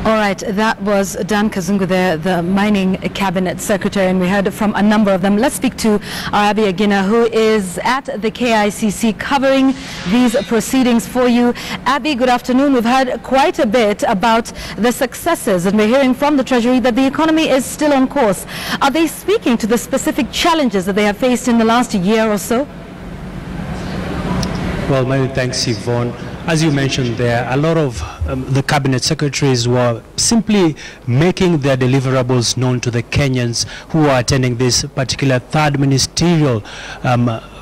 All right, that was Dan Kazungu there, the mining cabinet secretary, and we heard from a number of them. Let's speak to Abby Agina, who is at the KICC covering these proceedings for you. Abby, good afternoon. We've heard quite a bit about the successes, and we're hearing from the Treasury that the economy is still on course. Are they speaking to the specific challenges that they have faced in the last year or so? Well, many thanks, Yvonne. As you mentioned there, a lot of the cabinet secretaries were simply making their deliverables known to the Kenyans who are attending this particular third ministerial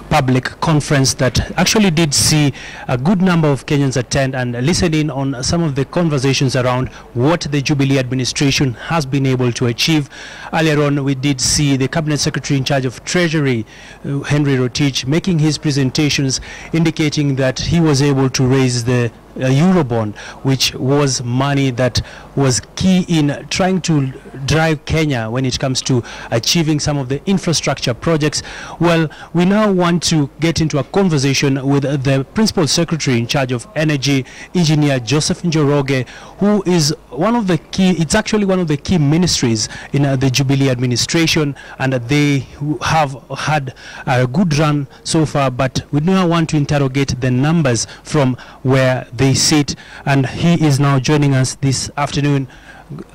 public conference that actually did see a good number of Kenyans attend and listen in on some of the conversations around what the Jubilee administration has been able to achieve. Earlier on, we did see the Cabinet Secretary in charge of Treasury, Henry Rotich, making his presentations indicating that he was able to raise the Eurobond, which was money that was key in trying to drive Kenya when it comes to achieving some of the infrastructure projects. Well, we now want to get into a conversation with the Principal Secretary in charge of Energy, Engineer Joseph Njoroge, who is one of the key, it's actually one of the key ministries in the Jubilee administration, and they have had a good run so far, but we now want to interrogate the numbers from where they sit, and he is now joining us this afternoon.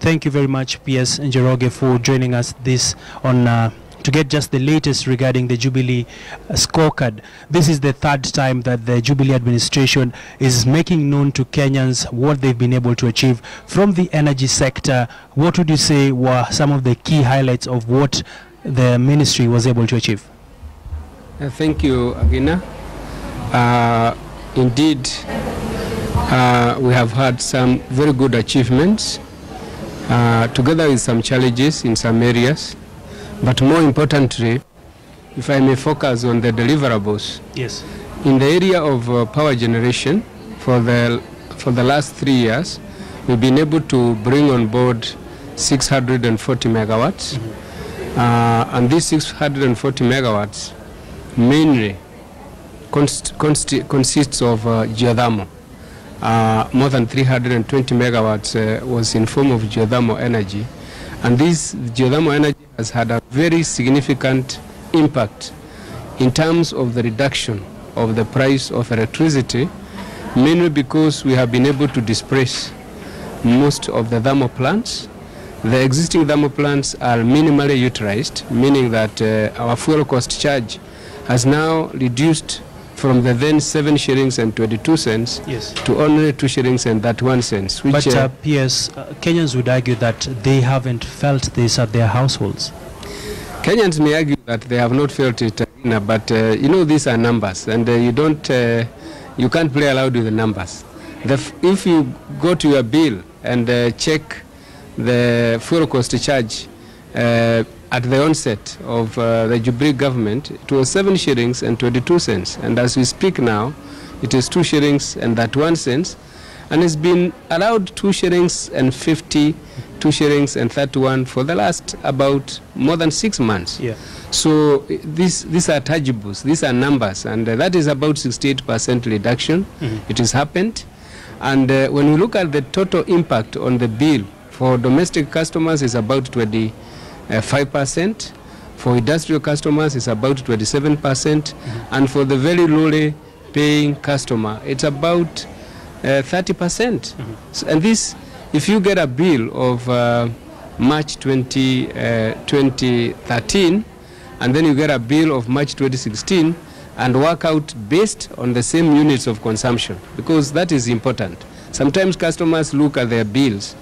Thank you very much, PS Njoroge, for joining us this on to get just the latest regarding the Jubilee scorecard. This is the third time that the Jubilee administration is making known to Kenyans what they've been able to achieve from the energy sector. What would you say were some of the key highlights of what the ministry was able to achieve? Thank you, Agina. Indeed, we have had some very good achievements, together with some challenges in some areas. But more importantly, if I may focus on the deliverables. Yes. In the area of power generation, for the last 3 years, we've been able to bring on board 640 megawatts. And these 640 megawatts mainly consists of geothermal. More than 320 megawatts was in form of geothermal energy. And this geothermal energy has had a very significant impact in terms of the reduction of the price of electricity, mainly because we have been able to displace most of the thermal plants. The existing thermal plants are minimally utilized, meaning that our fuel cost charge has now reduced from the then 7 shillings and 22 cents yes. to only 2 shillings and 31 cents. Which, but PS, Kenyans would argue that they haven't felt this at their households. Kenyans may argue that they have not felt it, but you know, these are numbers, and you can't play around with the numbers. If you go to your bill and check the fuel cost charge at the onset of the Jubilee government, it was 7 shillings and 22 cents. And as we speak now, it is 2 shillings and 31 cents. And it's been around 2 shillings and 50, 2 shillings and 31 for the last about more than 6 months. Yeah. So these are tangibles, these are numbers, and that is about 68% reduction. It has happened. And when we look at the total impact on the bill for domestic customers, is about 5%. For industrial customers, it's about 27%. And for the very lowly paying customer, it's about 30%. So, and this, if you get a bill of March 2013, and then you get a bill of March 2016, and work out based on the same units of consumption, because that is important. Sometimes customers look at their bills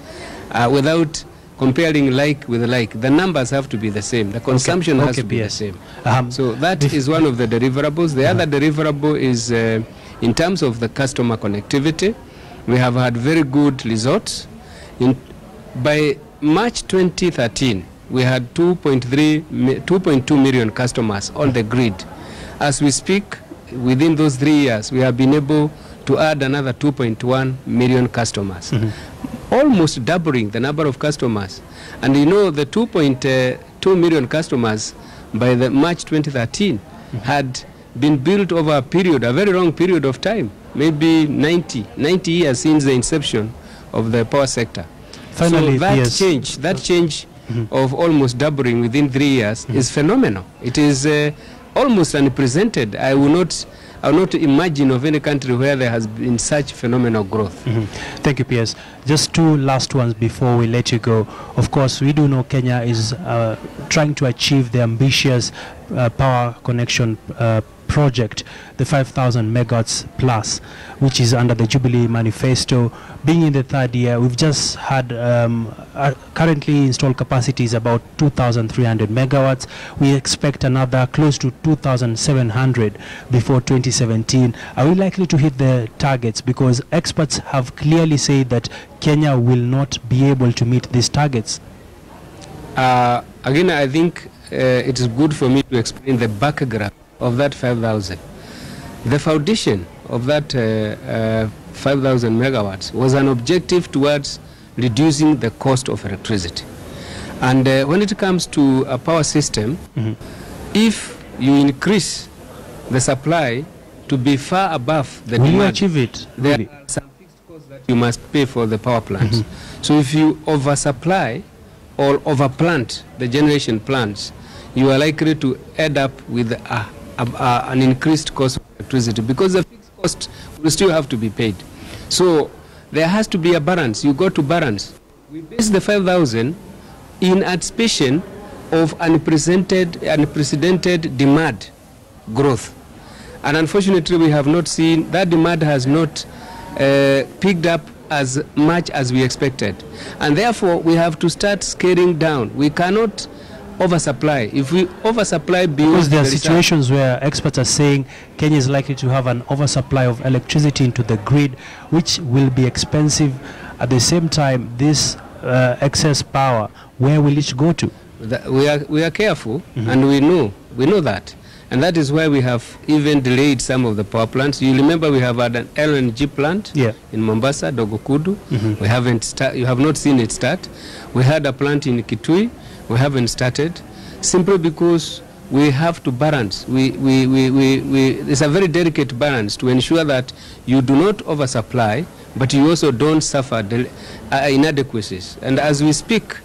without comparing like with like. The numbers have to be the same. The consumption has to be the same. So that is one of the deliverables. The other deliverable is in terms of the customer connectivity. We have had very good results. By March 2013, we had 2.2 million customers on the grid. As we speak, within those 3 years, we have been able to add another 2.1 million customers. Almost doubling the number of customers. And you know, the 2.2 million customers by the March 2013 had been built over a period, a very long period of time, maybe 90 years since the inception of the power sector. Finally, so that yes. change of almost doubling within 3 years is phenomenal. It is almost unprecedented. I will not imagine of any country where there has been such phenomenal growth. Thank you, PS. Just two last ones before we let you go. Of course, we do know Kenya is trying to achieve the ambitious power connection project, the 5,000 megawatts plus, which is under the Jubilee Manifesto. Being in the third year, we've just had currently installed capacity is about 2,300 megawatts. We expect another close to 2,700 before 2017. Are we likely to hit the targets? Because experts have clearly said that Kenya will not be able to meet these targets. Again, I think it is good for me to explain the background of that 5,000. The foundation of that 5,000 megawatts was an objective towards reducing the cost of electricity. And when it comes to a power system, if you increase the supply to be far above the demand, will you achieve it? There are some fixed costs that you must pay for the power plants. So if you oversupply or overplant the generation plants, you are likely to end up with an increased cost of electricity, because the fixed cost will still have to be paid. So there has to be a balance. You go to balance. We base the 5,000 in anticipation of unprecedented demand growth. And unfortunately, we have not seen that demand has not picked up as much as we expected. And therefore, we have to start scaling down. We cannot oversupply. If we oversupply beyond, because there are situations where experts are saying Kenya is likely to have an oversupply of electricity into the grid, which will be expensive. At the same time, this excess power, where will it go to? We are careful, and we know that. And that is why we have even delayed some of the power plants. You remember we have had an LNG plant in Mombasa, Dogokudu. We haven't you have not seen it start. We had a plant in Kitui. We haven't started, simply because we have to balance. It's a very delicate balance to ensure that you do not oversupply, but you also don't suffer inadequacies. And as we speak,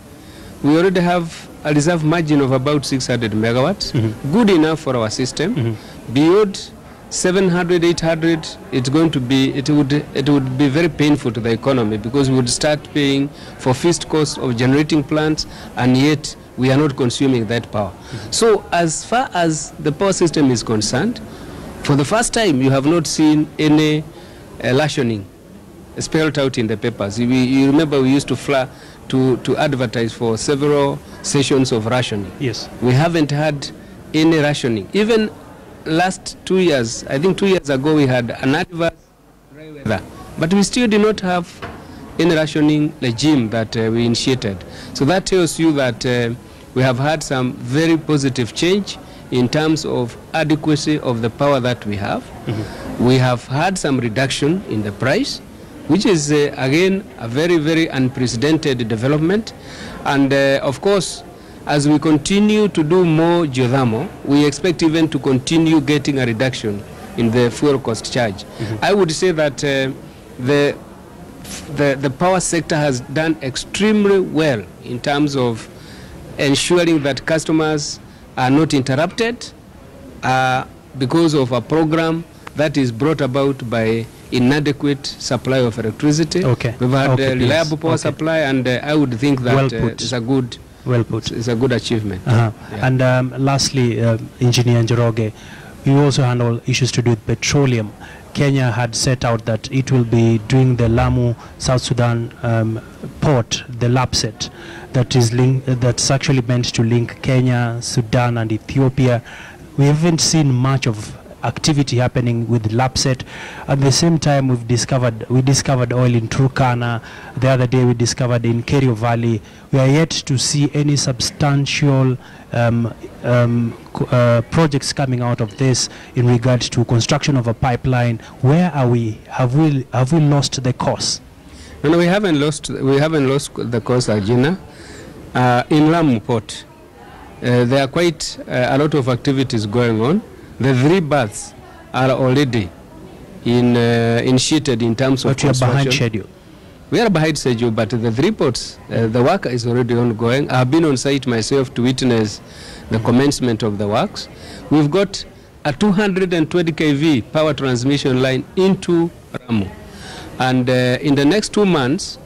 we already have a reserve margin of about 600 megawatts, good enough for our system. Beyond 700, 800, it would be very painful to the economy, because we would start paying for fixed costs of generating plants, and yet we are not consuming that power. So as far as the power system is concerned, for the first time you have not seen any rationing spelled out in the papers. You remember we used to advertise for several sessions of rationing. Yes. We haven't had any rationing. Even last 2 years, I think 2 years ago, we had an adverse dry weather, but we still do not have any rationing regime that we initiated. So that tells you that we have had some very positive change in terms of adequacy of the power that we have. We have had some reduction in the price, which is again a very, very unprecedented development. And of course, as we continue to do more geothermal, we expect even to continue getting a reduction in the fuel cost charge. I would say that the power sector has done extremely well in terms of ensuring that customers are not interrupted because of a program that is brought about by inadequate supply of electricity. We've had reliable power supply, and I would think that it's a good It's a good achievement. And lastly, Engineer Njoroge, you also handle issues to do with petroleum. Kenya had set out that it will be doing the Lamu, South Sudan port, the LAPSET, that's actually meant to link Kenya, Sudan, and Ethiopia. We haven't seen much of activity happening with LAPSET. At the same time, we discovered oil in Turkana. The other day, we discovered in Kerio Valley. We are yet to see any substantial projects coming out of this in regards to construction of a pipeline. Where are we? Have we lost the course? No, we haven't lost the course, Arjuna. In Lamu Port, there are quite a lot of activities going on. The 3 berths are already initiated in terms of construction. But you are behind schedule. We are behind schedule, but the 3 ports, the work is already ongoing. I have been on site myself to witness the commencement of the works. We've got a 220 kV power transmission line into Ramu. And in the next 2 months,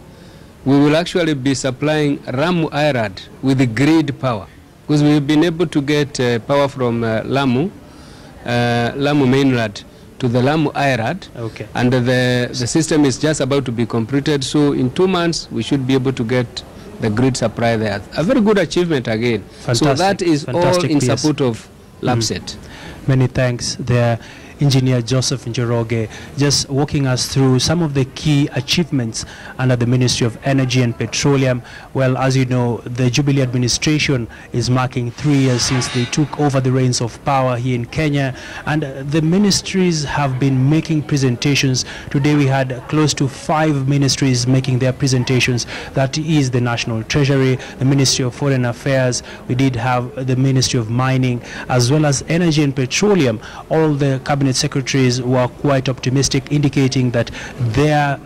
we will actually be supplying Ramu IRAD with the grid power. Because we've been able to get power from Lamu mainland to the Lamu IRAD. Okay. And the system is just about to be completed. So in 2 months, we should be able to get the grid supply there. A very good achievement again. Fantastic. So that is all in support of LAPSSET. Many thanks there, Engineer Joseph Njoroge, just walking us through some of the key achievements under the Ministry of Energy and Petroleum. Well, as you know, the Jubilee administration is marking 3 years since they took over the reins of power here in Kenya, and the ministries have been making presentations. Today we had close to 5 ministries making their presentations. That is the National Treasury, the Ministry of Foreign Affairs, we did have the Ministry of Mining, as well as Energy and Petroleum. All the cabinet secretaries were quite optimistic, indicating that they are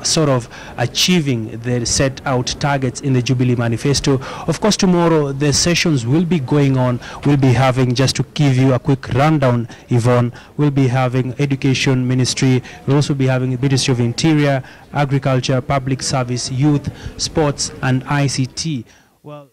sort of achieving the set out targets in the Jubilee Manifesto. Of course, tomorrow the sessions will be going on. We'll be having, just to give you a quick rundown, Yvonne, we'll be having Education Ministry, we'll also be having the Ministry of Interior, Agriculture, Public Service, Youth, Sports and ICT. Well,